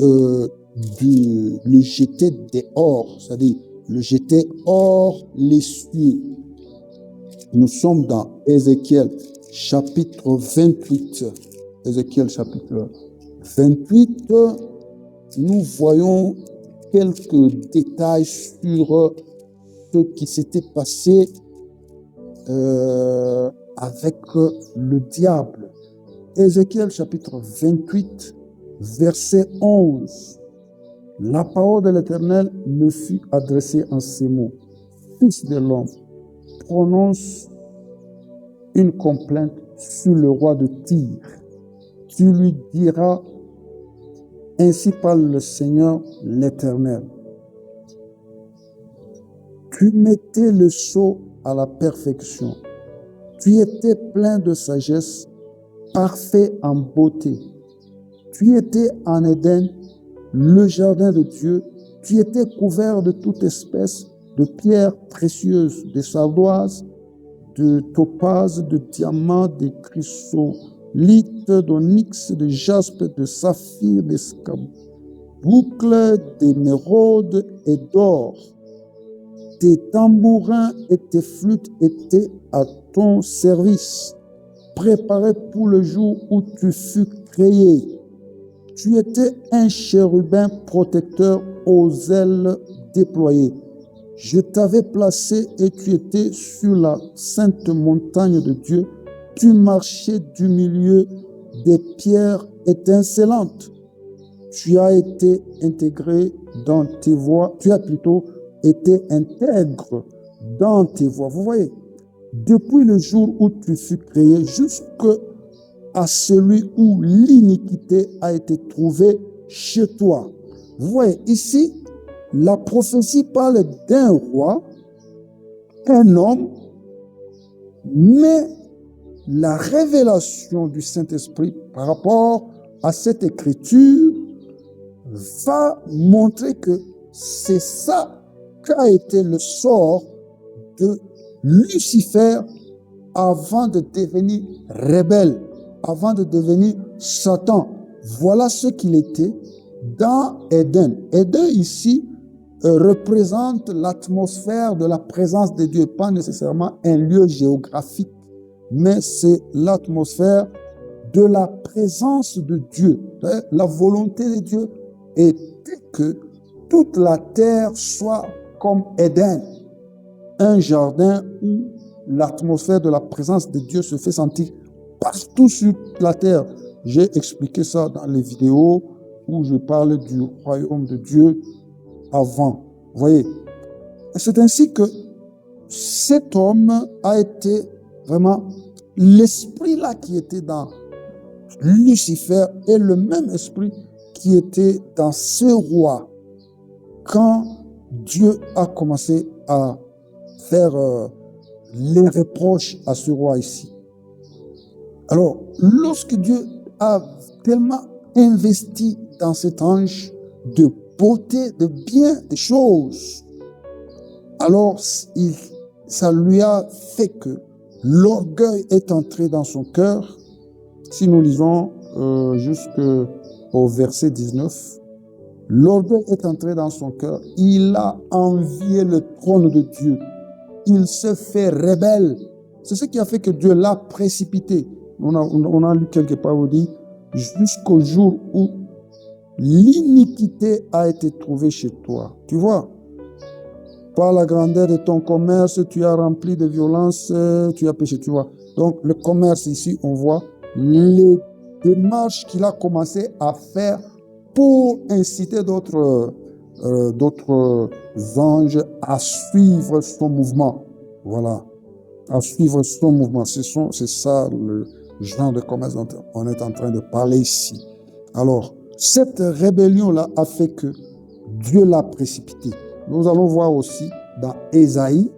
de le jeter dehors, c'est-à-dire le jeter hors les cieux. Nous sommes dans Ézéchiel chapitre 28. Ézéchiel chapitre 28, nous voyons quelques détails sur ce qui s'était passé avec le diable. Ézéchiel chapitre 28, verset 11. La parole de l'Éternel me fut adressée en ces mots. Fils de l'homme, prononce une complainte sur le roi de Tyr. Tu lui diras, ainsi parle le Seigneur l'Éternel. Tu mettais le sceau à la perfection. Tu étais plein de sagesse, parfait en beauté. Tu étais en Éden, le jardin de Dieu. Tu étais couvert de toute espèce de pierres précieuses, de sardoises, de topazes, de diamants, de chrysolites, d'onyx, de jaspe, de saphir, d'escarboucle, d'émeraude et d'or. Tes tambourins et tes flûtes étaient à ton service, préparés pour le jour où tu fus créé. Tu étais un chérubin protecteur aux ailes déployées. Je t'avais placé et tu étais sur la sainte montagne de Dieu. Tu marchais du milieu des pierres étincelantes. Tu as été intégré dans tes voies. Tu as plutôt été intègre dans tes voies. Vous voyez, depuis le jour où tu fus créé jusqu'à celui où l'iniquité a été trouvée chez toi. Vous voyez, ici, la prophétie parle d'un roi, un homme, mais la révélation du Saint-Esprit par rapport à cette écriture va montrer que c'est ça qu'a été le sort de Lucifer avant de devenir rebelle, avant de devenir Satan. Voilà ce qu'il était dans Éden. Éden ici représente l'atmosphère de la présence de Dieu, pas nécessairement un lieu géographique, mais c'est l'atmosphère de la présence de Dieu. La volonté de Dieu était que toute la terre soit comme Éden, un jardin où l'atmosphère de la présence de Dieu se fait sentir partout sur la terre. J'ai expliqué ça dans les vidéos où je parle du royaume de Dieu avant. Vous voyez, c'est ainsi que cet homme a été vraiment l'esprit là qui était dans Lucifer est le même esprit qui était dans ce roi quand Dieu a commencé à faire les reproches à ce roi ici. Alors, lorsque Dieu a tellement investi dans cet ange de beauté, de bien, de choses, alors ça lui a fait que l'orgueil est entré dans son cœur. Si nous lisons jusqu'au verset 19, l'orgueil est entré dans son cœur. Il a envié le trône de Dieu. Il se fait rebelle. C'est ce qui a fait que Dieu l'a précipité. On a lu quelque part, on dit, jusqu'au jour où l'iniquité a été trouvée chez toi. Tu vois, par la grandeur de ton commerce, tu as rempli de violence, tu as péché, tu vois. Donc, le commerce ici, on voit les démarches qu'il a commencé à faire pour inciter d'autres anges à suivre son mouvement. Voilà, à suivre son mouvement. C'est ça le genre de commerce dont on est en train de parler ici. Alors, cette rébellion-là a fait que Dieu l'a précipité. Nous allons voir aussi dans Ésaïe,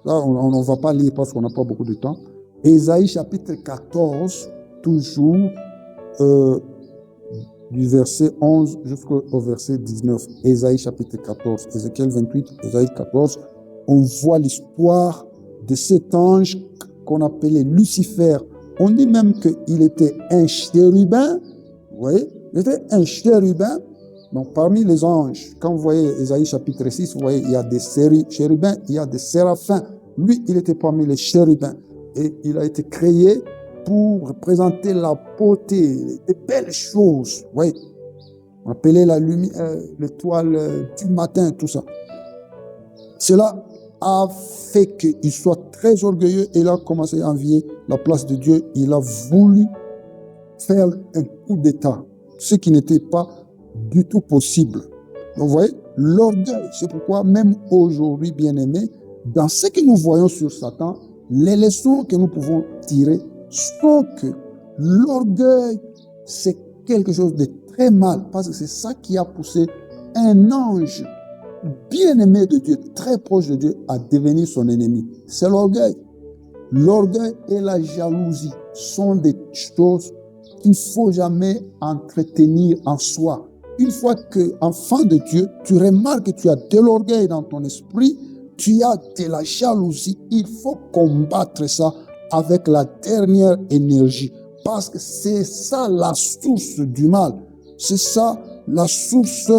là on ne va pas lire parce qu'on n'a pas beaucoup de temps, Ésaïe chapitre 14, toujours du verset 11 jusqu'au verset 19. Ésaïe chapitre 14, Ézéchiel 28, Ésaïe 14, on voit l'histoire de cet ange qu'on appelait Lucifer. On dit même qu'il était un chérubin, vous voyez, il était un chérubin Donc, parmi les anges, quand vous voyez Ésaïe chapitre 6, vous voyez, il y a des chérubins, il y a des séraphins. Lui, il était parmi les chérubins. Et il a été créé pour représenter la beauté, les belles choses. Vous voyez, appelé la lumière, l'étoile du matin, tout ça. Cela a fait qu'il soit très orgueilleux et il a commencé à envier la place de Dieu. Il a voulu faire un coup d'État, ce qui n'était pas du tout possible. Donc, vous voyez, l'orgueil, c'est pourquoi même aujourd'hui, bien-aimés, dans ce que nous voyons sur Satan, les leçons que nous pouvons tirer sont que l'orgueil, c'est quelque chose de très mal, parce que c'est ça qui a poussé un ange bien-aimé de Dieu, très proche de Dieu, à devenir son ennemi. C'est l'orgueil. L'orgueil et la jalousie sont des choses qu'il ne faut jamais entretenir en soi. Une fois qu'enfant de Dieu, tu remarques que tu as de l'orgueil dans ton esprit, tu as de la jalousie, il faut combattre ça avec la dernière énergie. Parce que c'est ça la source du mal. C'est ça la source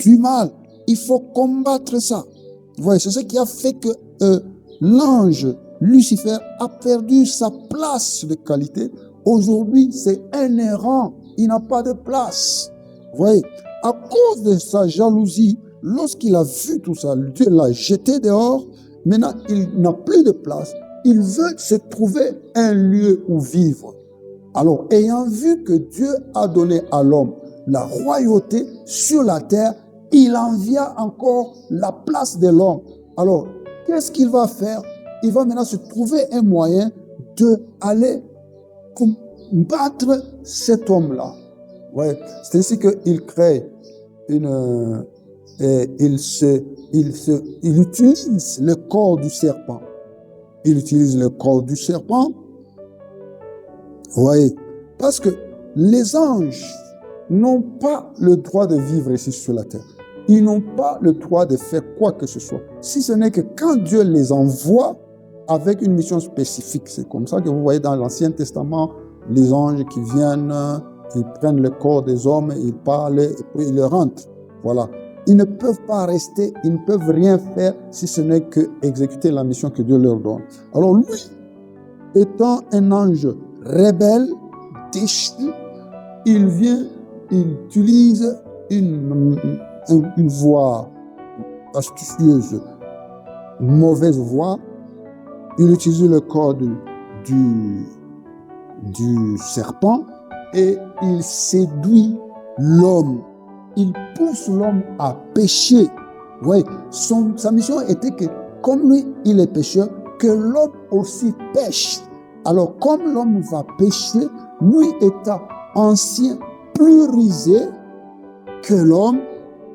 du mal. Il faut combattre ça. Vous voyez, c'est ce qui a fait que l'ange Lucifer a perdu sa place de qualité. Aujourd'hui, c'est un errant. Il n'a pas de place. Vous voyez, à cause de sa jalousie, lorsqu'il a vu tout ça, Dieu l'a jeté dehors. Maintenant, il n'a plus de place. Il veut se trouver un lieu où vivre. Alors, ayant vu que Dieu a donné à l'homme la royauté sur la terre, il envia encore la place de l'homme. Alors, qu'est-ce qu'il va faire? Il va maintenant se trouver un moyen d'aller combattre cet homme-là. Ouais. C'est ainsi qu'il crée il utilise le corps du serpent. Il utilise le corps du serpent. Vous voyez, parce que les anges n'ont pas le droit de vivre ici sur la terre. Ils n'ont pas le droit de faire quoi que ce soit. Si ce n'est que quand Dieu les envoie avec une mission spécifique. C'est comme ça que vous voyez dans l'Ancien Testament, les anges qui viennent, ils prennent le corps des hommes, ils parlent et puis ils rentrent. Voilà. Ils ne peuvent pas rester, ils ne peuvent rien faire si ce n'est que exécuter la mission que Dieu leur donne. Alors lui, étant un ange rebelle, déchu, il vient, il utilise une voie astucieuse, une mauvaise voie. Il utilise le corps du serpent et il séduit l'homme. Il pousse l'homme à pécher. Oui, sa mission était que, comme lui, il est pécheur, que l'homme aussi pêche. Alors, comme l'homme va pécher, lui étant ancien, plus rusé que l'homme,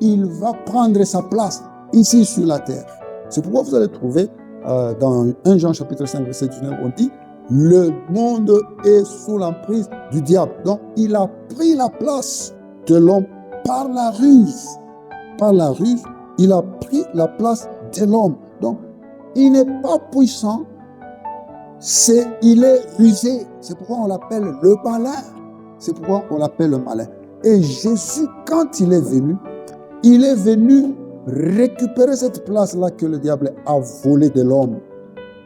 il va prendre sa place ici sur la terre. C'est pourquoi vous allez trouver dans 1 Jean chapitre 5, verset 19, on dit « Le monde est sous l'emprise du diable ». Donc, il a pris la place de l'homme par la ruse. Par la ruse, il a pris la place de l'homme. Donc, il n'est pas puissant, il est rusé. C'est pourquoi on l'appelle le malin. C'est pourquoi on l'appelle le malin. Et Jésus, quand il est venu récupérer cette place-là que le diable a volée de l'homme.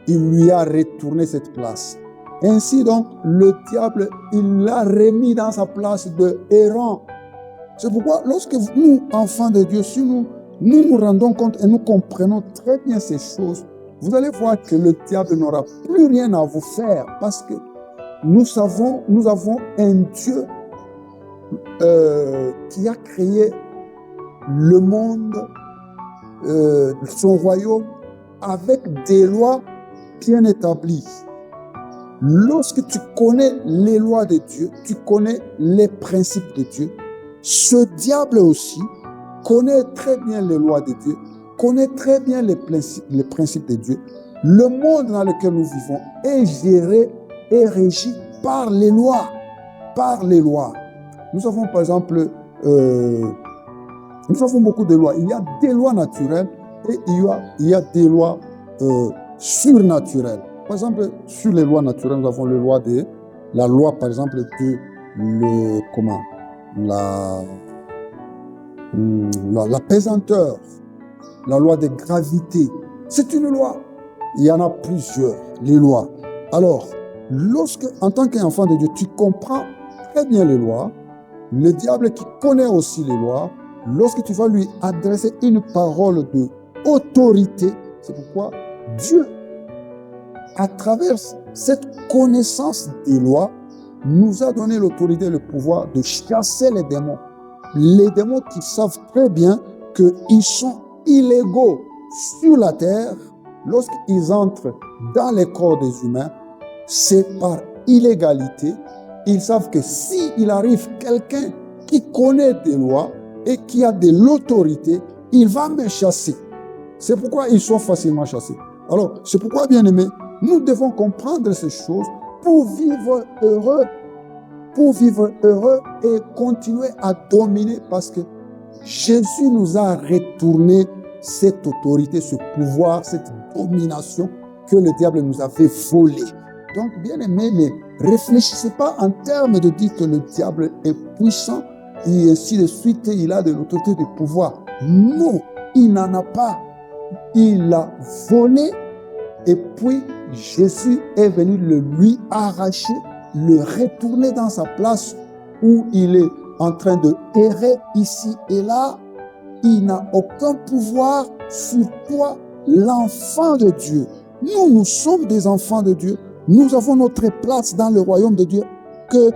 Il lui a retourné cette place. Ainsi donc, le diable, il l'a remis dans sa place de errant. C'est pourquoi, lorsque nous, enfants de Dieu, si nous nous rendons compte et nous comprenons très bien ces choses, vous allez voir que le diable n'aura plus rien à vous faire parce que nous avons un Dieu qui a créé le monde, son royaume, avec des lois bien établies. Lorsque tu connais les lois de Dieu, tu connais les principes de Dieu, ce diable aussi connaît très bien les lois de Dieu, connaît très bien les principes de Dieu. Le monde dans lequel nous vivons est géré et régi par les lois. Par les lois. Nous avons par exemple, nous avons beaucoup de lois. Il y a des lois naturelles et il y a des lois surnaturelles. Par exemple, sur les lois naturelles, nous avons la loi, par exemple, de la pesanteur, la loi de gravité. C'est une loi. Il y en a plusieurs, les lois. Alors, lorsque, en tant qu'enfant de Dieu, tu comprends très bien les lois, le diable qui connaît aussi les lois, lorsque tu vas lui adresser une parole de autorité, c'est pourquoi Dieu, à travers cette connaissance des lois, nous a donné l'autorité et le pouvoir de chasser les démons. Les démons qui savent très bien qu'ils sont illégaux sur la terre, lorsqu'ils entrent dans les corps des humains, c'est par illégalité. Ils savent que s'il arrive quelqu'un qui connaît des lois et qui a de l'autorité, il va me chasser. C'est pourquoi ils sont facilement chassés. Alors, c'est pourquoi, bien aimés, nous devons comprendre ces choses pour vivre heureux et continuer à dominer, parce que Jésus nous a retourné cette autorité, ce pouvoir, cette domination que le diable nous avait volée. Donc, bien aimé, ne réfléchissez pas en termes de dire que le diable est puissant et ainsi de suite, il a de l'autorité, du pouvoir. Non, il n'en a pas. Il l'a volé et puis Jésus est venu le lui arracher, le retourner dans sa place où il est en train de errer ici et là. Il n'a aucun pouvoir sur toi, l'enfant de Dieu. Nous sommes des enfants de Dieu. Nous avons notre place dans le royaume de Dieu que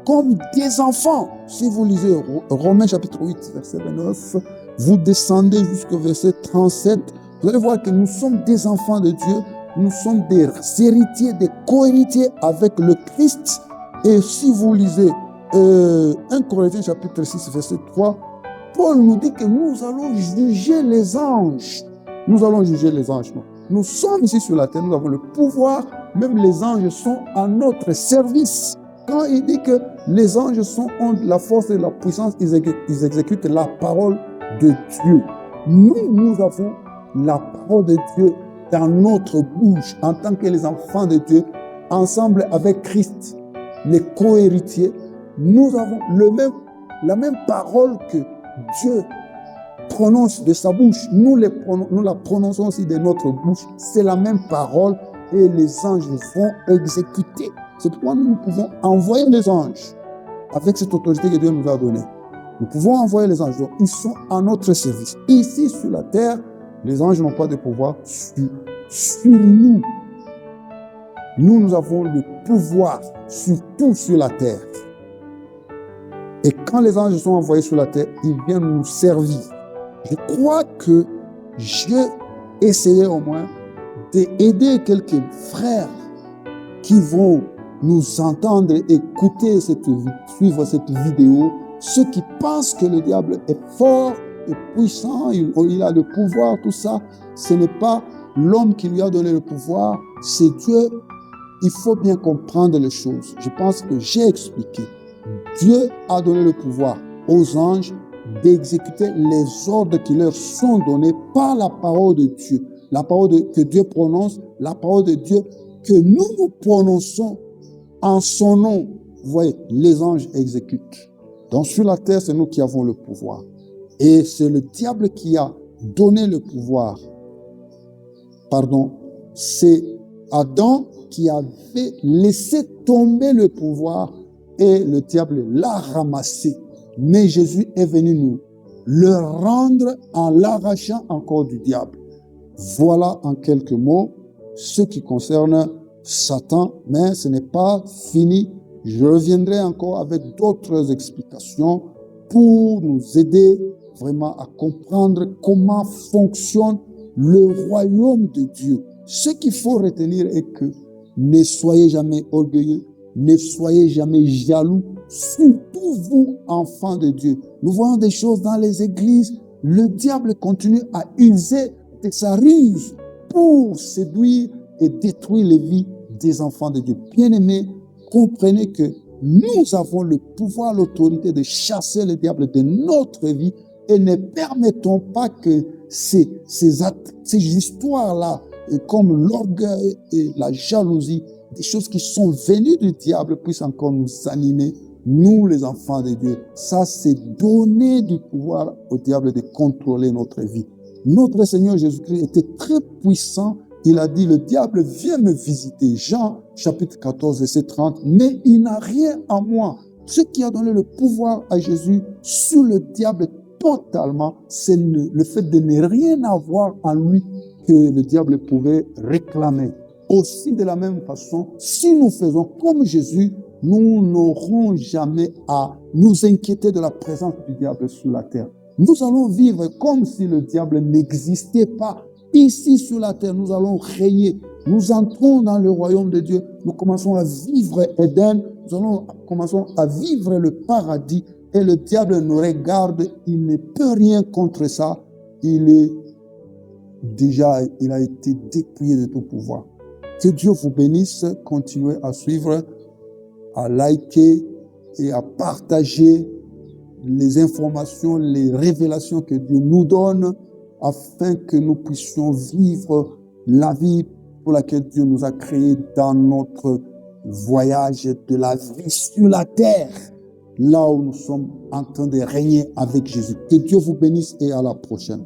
comme des enfants. Si vous lisez Romains chapitre 8, verset 29, vous descendez jusqu'au verset 37, vous allez voir que nous sommes des enfants de Dieu. Nous sommes des héritiers, des co-héritiers avec le Christ. Et si vous lisez 1 Corinthiens chapitre 6, verset 3, Paul nous dit que nous allons juger les anges. Nous allons juger les anges. Non. Nous sommes ici sur la terre, nous avons le pouvoir. Même les anges sont à notre service. Quand il dit que les anges ont la force et la puissance, ils exécutent la parole de Dieu. Nous avons la parole de Dieu dans notre bouche, en tant que les enfants de Dieu, ensemble avec Christ, les co-héritiers. Nous avons la même parole que Dieu prononce de sa bouche. Nous la prononçons aussi de notre bouche. C'est la même parole et les anges vont exécuter. C'est pourquoi nous pouvons envoyer les anges avec cette autorité que Dieu nous a donnée. Nous pouvons envoyer les anges. Donc, ils sont à notre service. Ici, sur la terre, les anges n'ont pas de pouvoir sur nous. Nous avons le pouvoir surtout sur la terre. Et quand les anges sont envoyés sur la terre, ils viennent nous servir. Je crois que j'ai essayé au moins d'aider quelques frères qui vont nous entendre, écouter suivre cette vidéo. Ceux qui pensent que le diable est fort et puissant, il a le pouvoir, tout ça, ce n'est pas l'homme qui lui a donné le pouvoir, c'est Dieu. Il faut bien comprendre les choses. Je pense que j'ai expliqué. Dieu a donné le pouvoir aux anges d'exécuter les ordres qui leur sont donnés par la parole de Dieu. La parole que Dieu prononce, la parole de Dieu que nous prononçons en son nom. Vous voyez, les anges exécutent. Donc sur la terre, c'est nous qui avons le pouvoir. Et c'est le diable qui a donné le pouvoir. C'est Adam qui avait laissé tomber le pouvoir et le diable l'a ramassé. Mais Jésus est venu nous le rendre en l'arrachant encore du diable. Voilà en quelques mots ce qui concerne Satan, mais ce n'est pas fini. Je reviendrai encore avec d'autres explications pour nous aider vraiment à comprendre comment fonctionne le royaume de Dieu. Ce qu'il faut retenir est que ne soyez jamais orgueilleux, ne soyez jamais jaloux, surtout vous, enfants de Dieu. Nous voyons des choses dans les églises. Le diable continue à user de sa ruse pour séduire et détruire les vies des enfants de Dieu. Bien-aimés, comprenez que nous avons le pouvoir, l'autorité de chasser le diable de notre vie et ne permettons pas que ces histoires-là, comme l'orgueil et la jalousie, des choses qui sont venues du diable, puissent encore nous animer nous les enfants de Dieu, ça c'est donner du pouvoir au diable de contrôler notre vie. Notre Seigneur Jésus-Christ était très puissant. Il a dit, le diable vient me visiter. Jean chapitre 14, verset 30, mais il n'a rien en moi. Ce qui a donné le pouvoir à Jésus sur le diable totalement, c'est le fait de ne rien avoir en lui que le diable pouvait réclamer. Aussi de la même façon, si nous faisons comme Jésus, nous n'aurons jamais à nous inquiéter de la présence du diable sur la terre. Nous allons vivre comme si le diable n'existait pas. Ici sur la terre, nous allons régner. Nous entrons dans le royaume de Dieu. Nous commençons à vivre Éden. Commençons à vivre le paradis. Et le diable nous regarde. Il ne peut rien contre ça. Il a été dépouillé de tout pouvoir. Que Dieu vous bénisse. Continuez à suivre, à liker et à partager les informations, les révélations que Dieu nous donne afin que nous puissions vivre la vie pour laquelle Dieu nous a créés dans notre voyage de la vie sur la terre, là où nous sommes en train de régner avec Jésus. Que Dieu vous bénisse et à la prochaine.